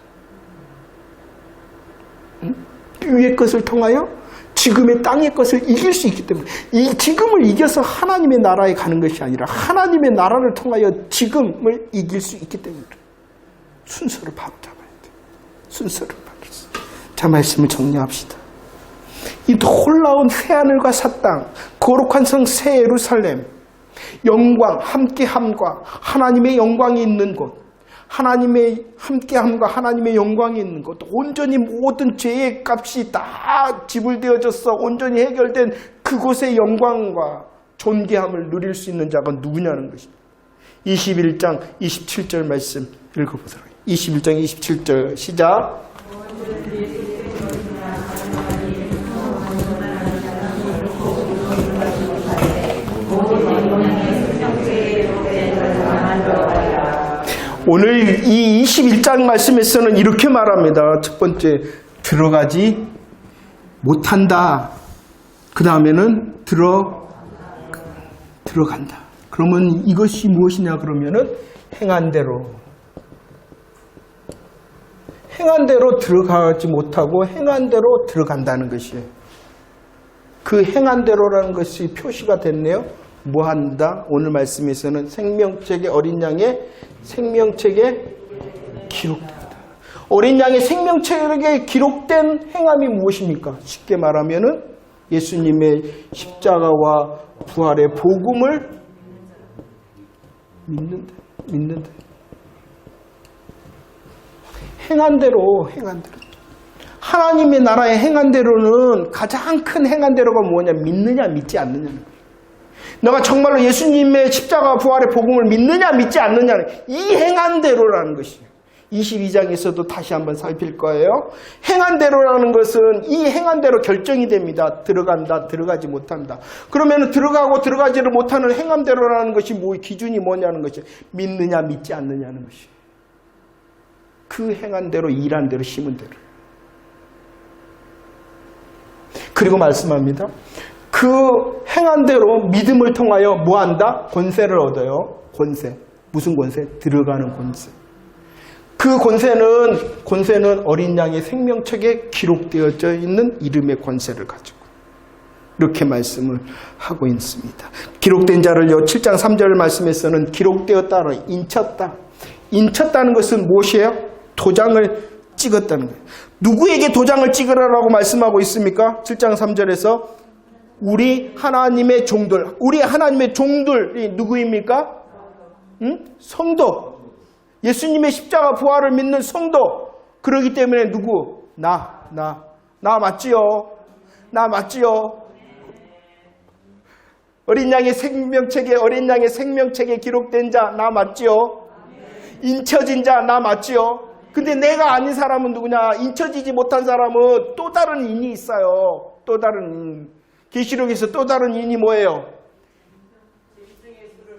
위의 것을 통하여 지금의 땅의 것을 이길 수 있기 때문에 이 지금을 이겨서 하나님의 나라에 가는 것이 아니라 하나님의 나라를 통하여 지금을 이길 수 있기 때문에 순서를 바로 잡아야 돼. 순서를 바로. 자, 말씀을 정리합시다. 이 놀라운 새하늘과 새 땅, 거룩한 성 새 예루살렘, 영광, 함께함과 하나님의 영광이 있는 곳, 하나님의 함께함과 하나님의 영광이 있는 것, 온전히 모든 죄의 값이 다 지불되어져서 온전히 해결된 그곳의 영광과 존귀함을 누릴 수 있는 자가 누구냐는 것입니다. 21장 27절 말씀 읽어보도록 하겠습니다. 21장 27절 시작. 오늘 이 21장 말씀에서는 이렇게 말합니다. 첫 번째, 들어가지 못한다. 그 다음에는 들어간다. 그러면 이것이 무엇이냐 그러면은 행한 대로 들어가지 못하고 행한 대로 들어간다는 것이에요. 그 행한 대로라는 것이 표시가 됐네요. 뭐한다? 오늘 말씀에서는 생명책의 어린 양의 생명책에 기록된다. 어린 양의 생명책에 기록된 행함이 무엇입니까? 쉽게 말하면은 예수님의 십자가와 부활의 복음을 믿는다. 행한 대로. 하나님의 나라의 행한 대로는 가장 큰 행한 대로가 뭐냐? 믿느냐 믿지 않느냐는 거예요. 너가 정말로 예수님의 십자가 부활의 복음을 믿느냐 믿지 않느냐는 이 행한 대로라는 것이에요. 22장에서도 다시 한번 살필 거예요. 행한 대로라는 것은 이 행한 대로 결정이 됩니다. 들어간다, 들어가지 못한다. 그러면 들어가고 들어가지를 못하는 행한 대로라는 것이 기준이 뭐냐는 것이에요. 믿느냐 믿지 않느냐는 것이에요. 그 행한 대로, 일한 대로, 심은 대로. 그리고 말씀합니다. 그 행한 대로 믿음을 통하여 뭐한다? 권세를 얻어요. 권세. 무슨 권세? 들어가는 권세. 그 권세는 어린 양의 생명책에 기록되어져 있는 이름의 권세를 가지고 이렇게 말씀을 하고 있습니다. 기록된 자를요, 7장 3절 말씀에서는 기록되었다로 인쳤다. 인쳤다는 것은 무엇이에요? 도장을 찍었다는 거예요. 누구에게 도장을 찍으라고 말씀하고 있습니까? 7장 3절에서 우리 하나님의 종들. 우리 하나님의 종들이 누구입니까? 성도. 예수님의 십자가 부활을 믿는 성도. 그러기 때문에 누구? 나 맞지요? 나 맞지요? 어린 양의 생명책에 기록된 자 나 맞지요? 인쳐진 자 나 맞지요? 근데 내가 아닌 사람은 누구냐? 인쳐지지 못한 사람은 또 다른 인이 있어요. 또 다른 인. 계시록에서 또 다른 인이 뭐예요?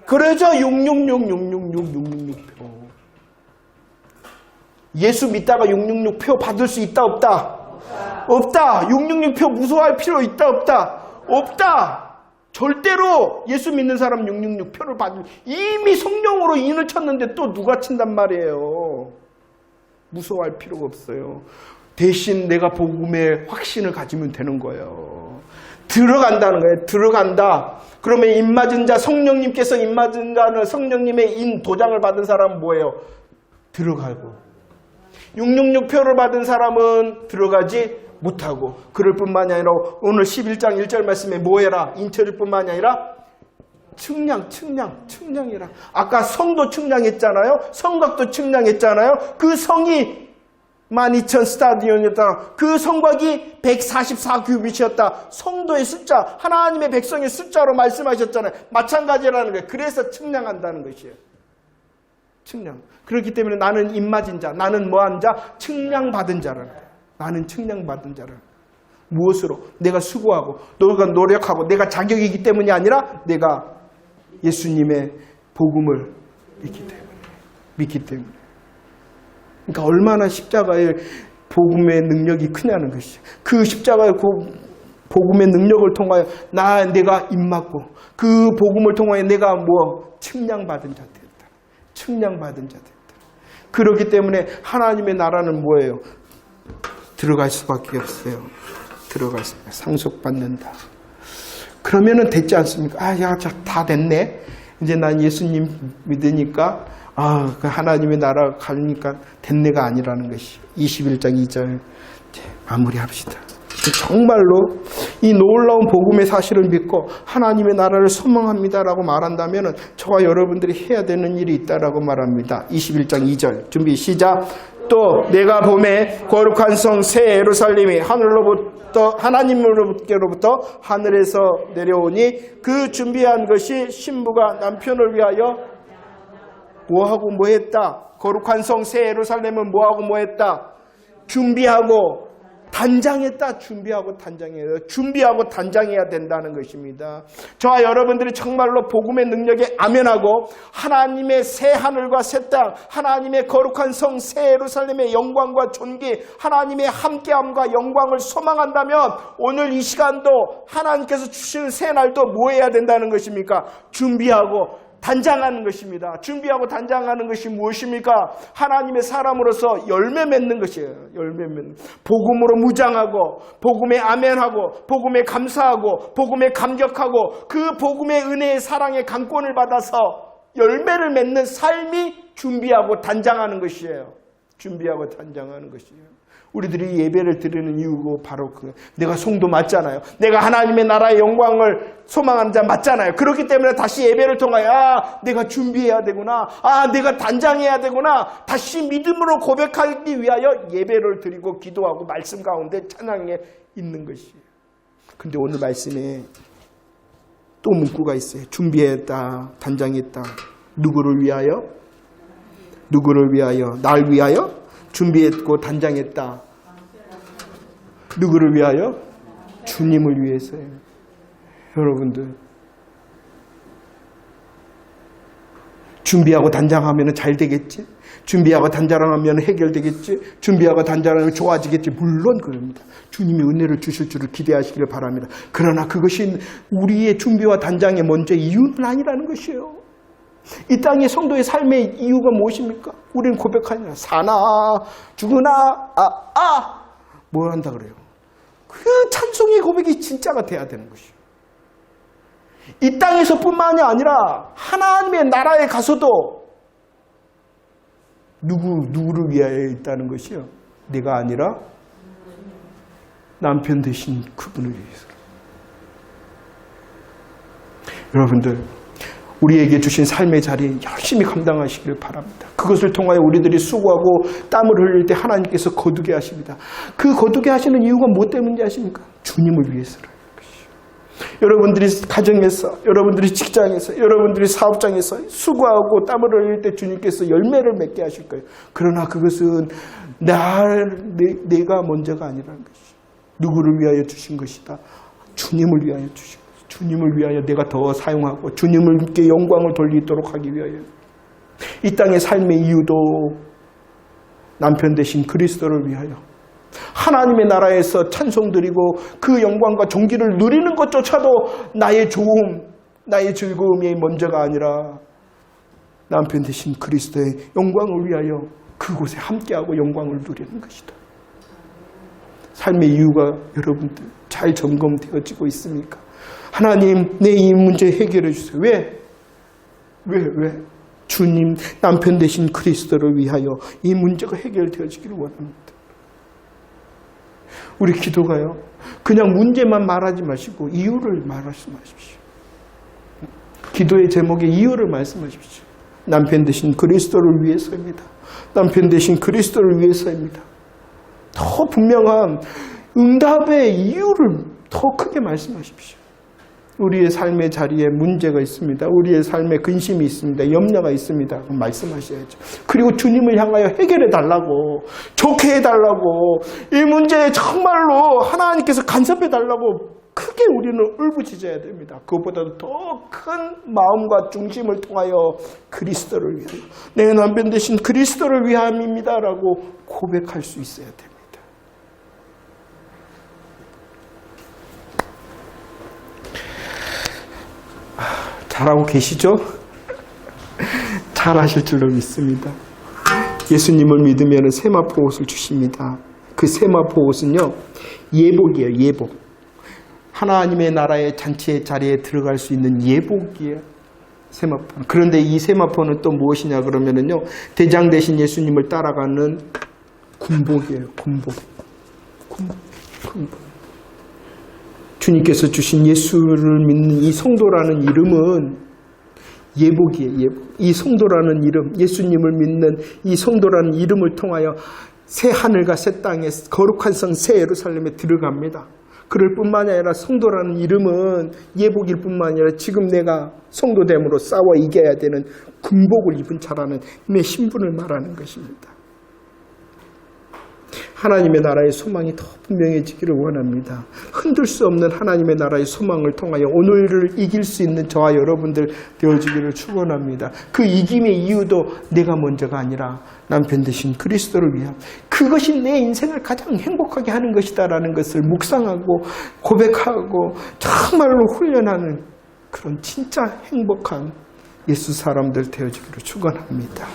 그러죠. 666표. 예수 믿다가 666표 받을 수 있다 없다? 없다. 666표 무서워할 필요 있다 없다? 없다. 절대로 예수 믿는 사람 666표를 받을 이미 성령으로 인을 쳤는데 또 누가 친단 말이에요. 무서워할 필요가 없어요. 대신 내가 복음의 확신을 가지면 되는 거예요. 들어간다는 거예요. 들어간다. 그러면 입맞은 자, 성령님께서 입맞은 자는 성령님의 인 도장을 받은 사람은 뭐예요? 들어가고. 666표를 받은 사람은 들어가지 못하고. 그럴 뿐만이 아니라 오늘 11장 1절 말씀에 뭐해라? 인쳐줄 뿐만이 아니라 측량이라. 아까 성도 측량했잖아요. 성곽도 측량했잖아요. 그 성이 12,000 스타디온이었다. 그 성곽이 144규빗이었다. 성도의 숫자, 하나님의 백성의 숫자로 말씀하셨잖아요. 마찬가지라는 거예요. 그래서 측량한다는 것이에요. 측량. 그렇기 때문에 나는 입맞은 자, 나는 뭐한 자? 측량받은 자라는 거예요. 나는 측량받은 자라는 거예요. 무엇으로? 내가 수고하고, 너가 노력하고, 내가 자격이기 때문이 아니라 내가 예수님의 복음을 믿기 때문에. 그러니까 얼마나 십자가의 복음의 능력이 크냐는 것이죠. 그 십자가의 복음의 능력을 통하여 내가 입맞고 그 복음을 통하여 내가 측량받은 자 됐다. 측량받은 자 됐다. 그렇기 때문에 하나님의 나라는 뭐예요? 들어갈 수밖에 없어요. 들어갈 수 상속받는다. 그러면은 됐지 않습니까? 다 됐네. 이제 난 예수님 믿으니까 그 하나님의 나라 가니까 됐네가 아니라는 것이 21장 2절 마무리합시다. 정말로 이 놀라운 복음의 사실을 믿고 하나님의 나라를 소망합니다라고 말한다면 저와 여러분들이 해야 되는 일이 있다라고 말합니다. 21장 2절 준비 시작. 또 내가 봄에 거룩한 성 새 예루살렘이 하나님으로부터 하늘에서 내려오니 그 준비한 것이 신부가 남편을 위하여 뭐하고 뭐했다? 거룩한 성 새 예루살렘은 뭐하고 뭐했다? 준비하고 단장했다. 준비하고 단장해야 된다는 것입니다. 저와 여러분들이 정말로 복음의 능력에 아멘하고 하나님의 새 하늘과 새 땅, 하나님의 거룩한 성 새 예루살렘의 영광과 존귀, 하나님의 함께함과 영광을 소망한다면 오늘 이 시간도 하나님께서 주시는 새 날도 뭐 해야 된다는 것입니까? 준비하고 단장하는 것입니다. 준비하고 단장하는 것이 무엇입니까? 하나님의 사람으로서 열매 맺는 것이에요. 열매 맺는. 복음으로 무장하고, 복음에 아멘하고, 복음에 감사하고, 복음에 감격하고, 그 복음의 은혜의 사랑의 강권을 받아서 열매를 맺는 삶이 준비하고 단장하는 것이에요. 준비하고 단장하는 것이에요. 우리들이 예배를 드리는 이유가 바로 내가 성도 맞잖아요. 내가 하나님의 나라의 영광을 소망하는 자 맞잖아요. 그렇기 때문에 다시 예배를 통하여 내가 준비해야 되구나. 내가 단장해야 되구나. 다시 믿음으로 고백하기 위하여 예배를 드리고 기도하고 말씀 가운데 찬양에 있는 것이에요. 근데 오늘 말씀에 또 문구가 있어요. 준비했다. 단장했다. 누구를 위하여? 누구를 위하여? 날 위하여? 준비했고 단장했다. 누구를 위하여? 주님을 위해서요. 여러분들 준비하고 단장하면 잘 되겠지? 준비하고 단장하면 해결되겠지? 준비하고 단장하면 좋아지겠지? 물론 그럽니다. 주님이 은혜를 주실 줄을 기대하시기를 바랍니다. 그러나 그것이 우리의 준비와 단장의 먼저 이유는 아니라는 것이에요. 이 땅의 성도의 삶의 이유가 무엇입니까? 우리는 고백하냐? 사나 죽으나 뭘 한다 그래요? 그 찬송의 고백이 진짜가 돼야 되는 것이에요. 이 땅에서뿐만이 아니라 하나님의 나라에 가서도 누구를 위하여 있다는 것이요? 내가 아니라 남편 되신 그분을 위해서. 여러분들 우리에게 주신 삶의 자리 열심히 감당하시기를 바랍니다. 그것을 통하여 우리들이 수고하고 땀을 흘릴 때 하나님께서 거두게 하십니다. 그 거두게 하시는 이유가 뭐 때문인지 아십니까? 주님을 위해서라는 것이죠. 여러분들이 가정에서, 여러분들이 직장에서, 여러분들이 사업장에서 수고하고 땀을 흘릴 때 주님께서 열매를 맺게 하실 거예요. 그러나 그것은 내가 먼저가 아니라는 것이죠. 누구를 위하여 주신 것이다? 주님을 위하여 주신 것이죠. 주님을 위하여 내가 더 사용하고 주님께 영광을 돌리도록 하기 위하여. 이 땅의 삶의 이유도 남편 되신 그리스도를 위하여 하나님의 나라에서 찬송드리고 그 영광과 존귀를 누리는 것조차도 나의 좋음, 나의 즐거움이 먼저가 아니라 남편 되신 그리스도의 영광을 위하여 그곳에 함께하고 영광을 누리는 것이다. 삶의 이유가 여러분들 잘 점검되어지고 있습니까? 하나님, 내 이 문제 해결해 주세요. 왜? 주님, 남편 되신 그리스도를 위하여 이 문제가 해결되어지기를 원합니다. 우리 기도가요, 그냥 문제만 말하지 마시고 이유를 말씀하십시오. 기도의 제목에 이유를 말씀하십시오. 남편 되신 그리스도를 위해서입니다. 남편 되신 그리스도를 위해서입니다. 더 분명한 응답의 이유를 더 크게 말씀하십시오. 우리의 삶의 자리에 문제가 있습니다. 우리의 삶에 근심이 있습니다. 염려가 있습니다. 그럼 말씀하셔야죠. 그리고 주님을 향하여 해결해 달라고, 좋게 해달라고, 이 문제에 정말로 하나님께서 간섭해 달라고 크게 우리는 울부짖어야 됩니다. 그것보다도 더 큰 마음과 중심을 통하여 그리스도를 위하여, 내 남편 대신 그리스도를 위함입니다라고 고백할 수 있어야 됩니다. 잘하고 계시죠? 잘하실 줄로 믿습니다. 예수님을 믿으면 세마포 옷을 주십니다. 그 세마포 옷은요, 예복이에요. 예복. 하나님의 나라의 잔치의 자리에 들어갈 수 있는 예복이에요. 세마포. 그런데 이 세마포는 또 무엇이냐 그러면은요, 대장 대신 예수님을 따라가는 군복이에요. 군복. 주님께서 주신 예수를 믿는 이 성도라는 이름은 예복이에요. 예복. 이 성도라는 이름, 예수님을 믿는 이 성도라는 이름을 통하여 새 하늘과 새 땅에 거룩한 성 새 예루살렘에 들어갑니다. 그럴 뿐만이 아니라 성도라는 이름은 예복일 뿐만 아니라 지금 내가 성도됨으로 싸워 이겨야 되는 군복을 입은 자라는 내 신분을 말하는 것입니다. 하나님의 나라의 소망이 더 분명해지기를 원합니다. 흔들 수 없는 하나님의 나라의 소망을 통하여 오늘을 이길 수 있는 저와 여러분들 되어지기를 축원합니다. 그 이김의 이유도 내가 먼저가 아니라 남편 대신 그리스도를 위함. 그것이 내 인생을 가장 행복하게 하는 것이다라는 것을 묵상하고 고백하고 정말로 훈련하는 그런 진짜 행복한 예수 사람들 되어지기를 축원합니다.